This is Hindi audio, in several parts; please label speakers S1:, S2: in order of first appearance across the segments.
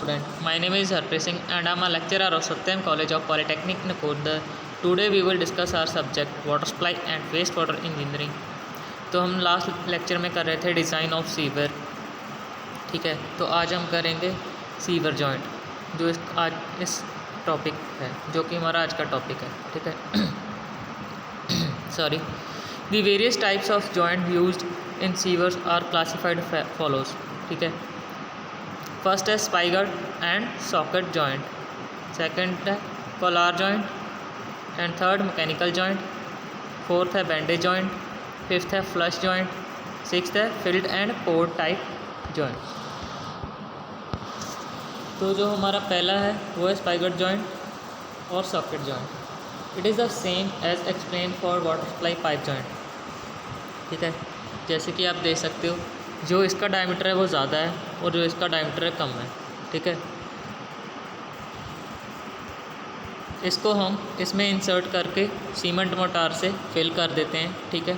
S1: Student, my name is Harpreet Singh and I am a lecturer of Satyam College of Polytechnic Nakoda. Today we will discuss our subject water supply and wastewater engineering. तो हम लास्ट लेक्चर में कर रहे थे डिज़ाइन ऑफ सीवर, ठीक है। तो आज हम करेंगे सीवर जॉइंट, जो इस टॉपिक है, जो कि हमारा आज का टॉपिक है, ठीक है। Sorry. The various types of joint used in sewers are classified follows, ठीक है। फर्स्ट है spigot and socket joint, second है collar joint and third mechanical joint, fourth है बैंडेज जॉइंट, फिफ्थ है फ्लश जॉइंट, सिक्स्थ है filled and poured type joint. तो जो हमारा पहला है वो है स्पाइगर जॉइंट और socket joint. It is the same as explain for water supply pipe joint, ठीक है। जैसे कि आप देख सकते हो, जो इसका डायमीटर है वो ज़्यादा है और जो इसका डायमीटर है कम है, ठीक है। इसको हम इसमें इंसर्ट करके सीमेंट मोटार से फिल कर देते हैं, ठीक है,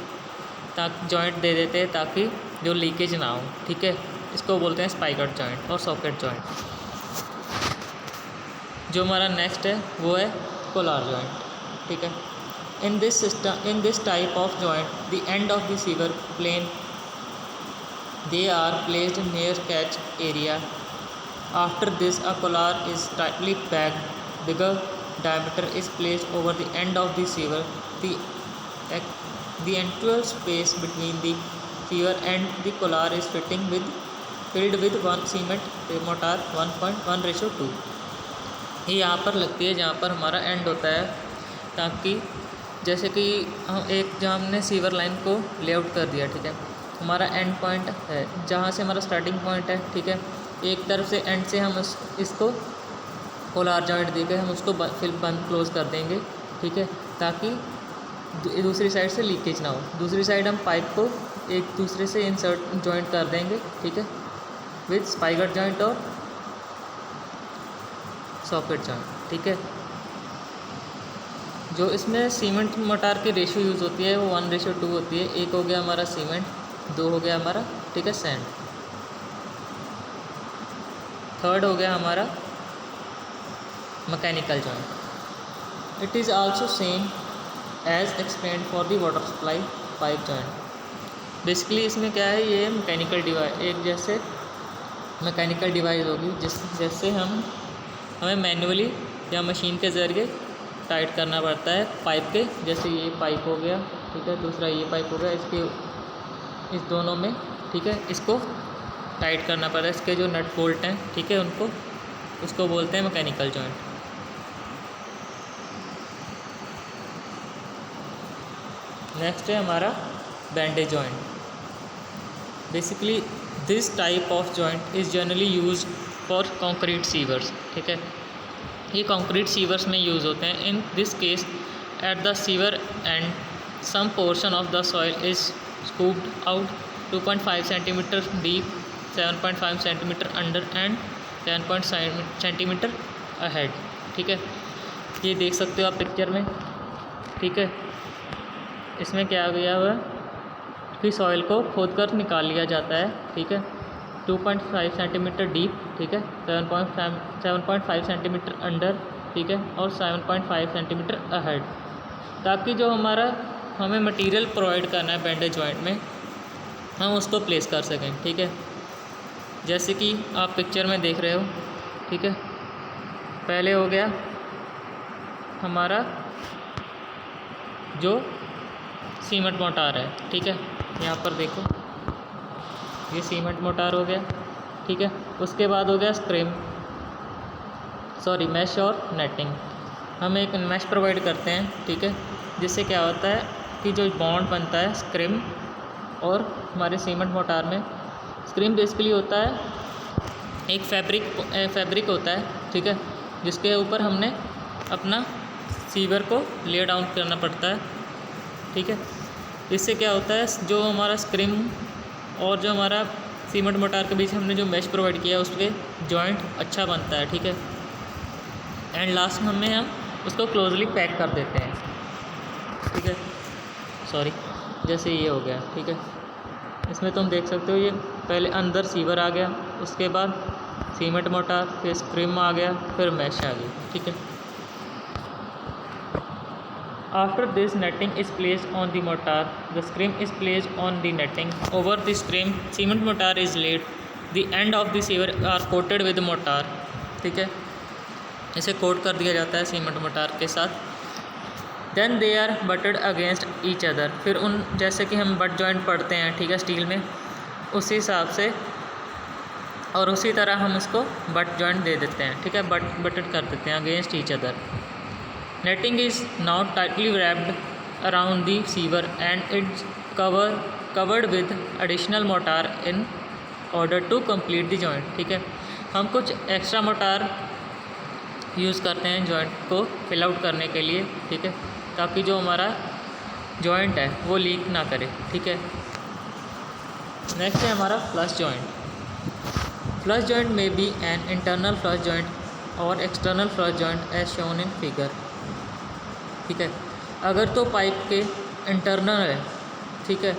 S1: ताकि जॉइंट दे देते हैं ताकि जो लीकेज ना हो, ठीक है। इसको बोलते हैं स्पाइगर जॉइंट और सॉकेट जॉइंट। जो हमारा नेक्स्ट है वो है कोलार जॉइंट, ठीक है। In this type of joint the end of the sewer plain they are placed near catch area. After this a collar is tightly packed. Bigger diameter is placed over the end of the sewer. The actual space between the sewer and the collar is filled with one cement mortar 1:1:2। ये यहाँ पर लगती है जहाँ पर हमारा एंड होता है, ताकि जैसे कि हम जहाँ हमने सीवर लाइन को लेआउट कर दिया, ठीक है। हमारा एंड पॉइंट है जहाँ से हमारा स्टार्टिंग पॉइंट है, ठीक है। एक तरफ से एंड से हम इसको कोलार जॉइंट देकर हम उसको फिर बंद क्लोज कर देंगे, ठीक है, ताकि दूसरी साइड से लीकेज ना हो। दूसरी साइड हम पाइप को एक दूसरे से इंसर्ट जॉइंट कर देंगे, ठीक है, विद स्पाइगर जॉइंट और सॉकेट जॉइंट, ठीक है। जो इसमें सीमेंट मोटार की रेशियो यूज़ होती है वो 1:2 होती है। एक हो गया हमारा सीमेंट, 2 हो गया हमारा, ठीक है, सैंड, थर्ड हो गया हमारा mechanical joint. It is also same as explained for the water supply pipe joint. Basically इसमें क्या है, ये मैकेनिकल डिवाइस, एक जैसे मैकेनिकल डिवाइस होगी जैसे हमें मैनुअली या मशीन के ज़रिए टाइट करना पड़ता है पाइप के। जैसे ये पाइप हो गया, ठीक है, दूसरा ये पाइप हो गया, इस दोनों में, ठीक है, इसको टाइट करना पड़ता है। इसके जो नट बोल्ट हैं, ठीक है, उसको बोलते हैं मैकेनिकल जॉइंट। नेक्स्ट है हमारा bandage joint. Basically this type of joint is generally use for concrete sewers, ठीक है। ये कंक्रीट सीवर्स में यूज़ होते हैं। In this case at the sewer end some portion of the soil is scooped out 2.5 cm deep, 7.5 cm under and 10.5 cm ahead, ठीक है। ये देख सकते हो आप पिक्चर में, ठीक है। इसमें क्या गया हुआ है कि सॉइल को खोद कर निकाल लिया जाता है, ठीक है, 2.5 cm डीप, ठीक है, 7.5 cm अंडर, ठीक है, और 7.5 cm अहेड, ताकि जो हमें मटेरियल प्रोवाइड करना है बैंडेज जॉइंट में, हम उसको प्लेस कर सकें, ठीक है। जैसे कि आप पिक्चर में देख रहे हो, ठीक है। पहले हो गया हमारा जो सीमेंट मोटार है, ठीक है, यहाँ पर देखो, ये सीमेंट मोटार हो गया, ठीक है। उसके बाद हो गया मैश और नेटिंग। हम एक मैश प्रोवाइड करते हैं, ठीक है, जिससे क्या होता है कि जो बॉन्ड बनता है स्क्रिम और हमारे सीमेंट मोटार में। स्क्रिम बेसिकली होता है एक फैब्रिक होता है, ठीक है, जिसके ऊपर हमने अपना सीवर को ले डाउन करना पड़ता है, ठीक है। इससे क्या होता है, जो हमारा स्क्रिम और जो हमारा सीमेंट मोटार के बीच हमने जो मैश प्रोवाइड किया है उसके जॉइंट अच्छा बनता है, ठीक है। एंड लास्ट में हम उसको क्लोजली पैक कर देते हैं, ठीक है। सॉरी, जैसे ये हो गया, ठीक है। इसमें तुम देख सकते हो, ये पहले अंदर सीवर आ गया, उसके बाद सीमेंट मोटार, फिर स्क्रीम आ गया, फिर मैश आ गई, ठीक है। After this netting is placed on the mortar, the scrim is placed on the netting over the scrim, cement mortar is laid, the end of the sewer are coated with mortar, ठीक है। इसे कोट कर दिया जाता है सीमेंट मोटार के साथ। Then they are butted against each other, फिर उन जैसे कि हम बट जॉइंट पढ़ते हैं, ठीक है, स्टील में, उसी हिसाब से और उसी तरह हम उसको बट जॉइंट दे देते हैं, ठीक है, बटेड कर देते हैं against each other. Netting is now tightly wrapped around the sewer and it's covered with additional mortar in order to complete the joint, ठीक है। हम कुछ एक्स्ट्रा मोटार यूज़ करते हैं जॉइंट को फिल आउट करने के लिए, ठीक है, ताकि जो हमारा जॉइंट है वो लीक ना करे, ठीक है। नेक्स्ट है हमारा flush joint. Flush joint may be an internal flush joint और external flush joint as shown in figure, ठीक है। अगर तो पाइप के इंटरनल है, ठीक है,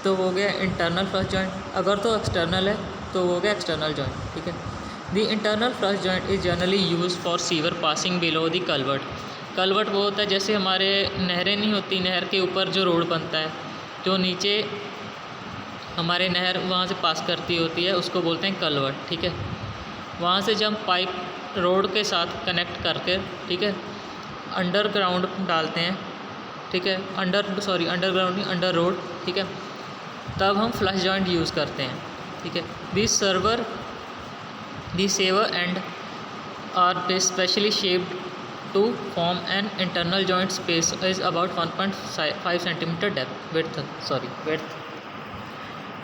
S1: तो हो गया इंटरनल फ्लश जॉइंट, अगर तो एक्सटर्नल है तो हो गया एक्सटर्नल जॉइंट, ठीक है। The internal flush joint is generally use for sewer passing below the culvert. Culvert वो होता है जैसे हमारे नहरें नहीं होती, नहर के ऊपर जो रोड बनता है, जो नीचे हमारे नहर वहाँ से पास करती होती है, उसको बोलते हैं कलवर्ट, ठीक है। वहाँ से जब पाइप रोड के साथ कनेक्ट करके, ठीक है, अंडरग्राउंड डालते हैं, ठीक है, अंडरग्राउंड नहीं, अंडर रोड, ठीक है, तब हम फ्लश जॉइंट यूज़ करते हैं, ठीक है। The sewer and are specially shaped to form an internal joint space is about 1.5 centimetre depth width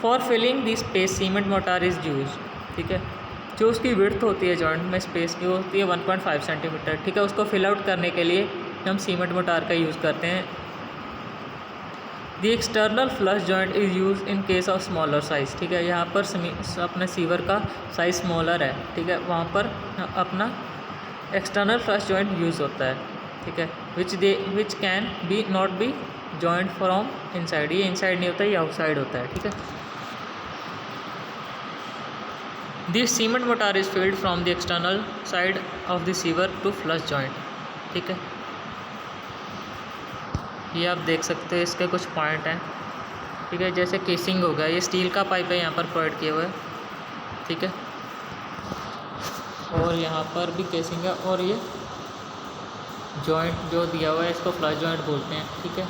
S1: for filling the space cement mortar is used, ठीक है। जो उसकी विड्थ होती है जॉइंट में स्पेस की होती है 1.5 सेंटीमीटर, ठीक है, उसको फिल आउट करने के लिए हम सीमेंट मोटार का यूज़ करते हैं। The external flush joint is use in case of smaller size, ठीक है। यहाँ पर अपने सीवर का साइज़ स्मॉलर है, ठीक है, वहाँ पर अपना एक्सटर्नल फ्लश जॉइंट यूज़ होता है, ठीक है, which can be not be joint from inside, ये इनसाइड नहीं होता, ये आउटसाइड होता है, ठीक है। This cement mortar is filled from the external side of the sewer to flush joint, ठीक है। ये आप देख सकते हैं, इसके कुछ पॉइंट हैं, ठीक है, जैसे केसिंग हो गया, ये स्टील का पाइप है यहाँ पर प्रोवाइड किया हुआ है, ठीक है, और यहाँ पर भी केसिंग है, और ये जॉइंट जो दिया हुआ है इसको फ्लश जॉइंट बोलते हैं, ठीक है।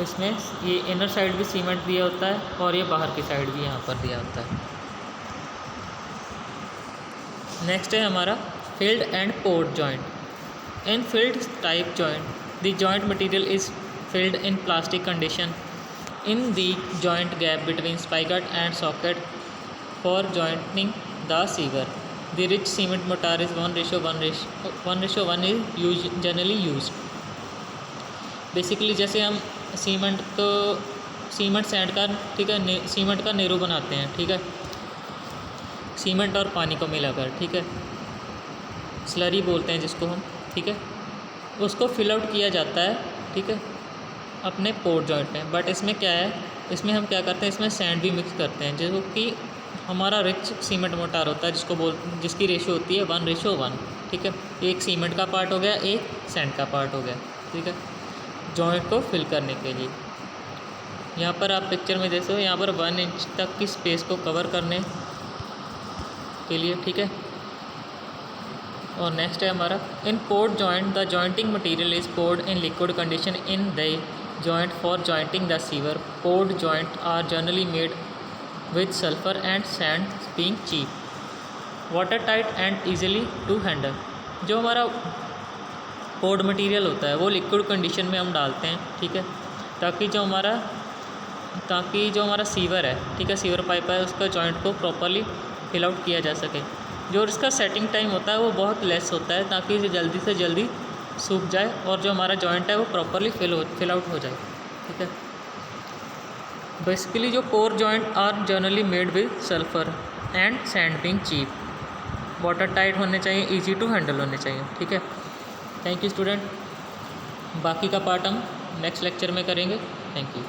S1: इसमें ये इनर साइड भी सीमेंट दिया होता है और ये बाहर की साइड भी यहाँ पर दिया होता है। नेक्स्ट है हमारा filled and poured joint. In filled type joint the joint material is filled in plastic condition in the joint gap between spigot and socket for joining the sewer. The rich cement mortar is 1:1 is generally used. Basically जैसे हम सीमेंट सैंड का, ठीक है, सीमेंट का नेरू बनाते हैं, ठीक है, सीमेंट और पानी को मिलाकर, ठीक है, स्लरी बोलते हैं जिसको हम, ठीक है, उसको फिल आउट किया जाता है, ठीक है, अपने पोर्ट जॉइंट में। बट इसमें क्या है, इसमें हम क्या करते हैं, इसमें सैंड भी मिक्स करते हैं, जो कि हमारा रिच सीमेंट मोटार होता है, जिसकी रेशो होती है 1:1, ठीक है। एक सीमेंट का पार्ट हो गया, एक सैंड का पार्ट हो गया, ठीक है, जॉइंट को फिल करने के लिए। यहाँ पर आप पिक्चर में देखो, यहाँ पर 1 इंच तक की स्पेस को कवर करने के लिए, ठीक है। और नेक्स्ट है हमारा in poured joint the jointing material is poured in liquid condition in the joint for jointing the sewer. Poured joint are generally made with sulphur and sand being cheap, water tight and easily to handle. जो हमारा पोर्ड मटेरियल होता है वो लिक्विड कंडीशन में हम डालते हैं, ठीक है, ताकि जो हमारा सीवर है, ठीक है, सीवर पाइप है, उसका जॉइंट को प्रॉपरली फिल आउट किया जा सके। जो इसका सेटिंग टाइम होता है वो बहुत लेस होता है, ताकि इसे जल्दी से जल्दी सूख जाए और जो हमारा जॉइंट है वो प्रॉपरली फिल आउट हो जाए, ठीक है। बेसिकली जो pour joint are generally made with sulphur and sand being cheap, water tight होने चाहिए, इजी टू हैंडल होने चाहिए, ठीक है। Thank you student. बाकी का पार्ट हम नेक्स्ट लेक्चर में करेंगे। Thank you.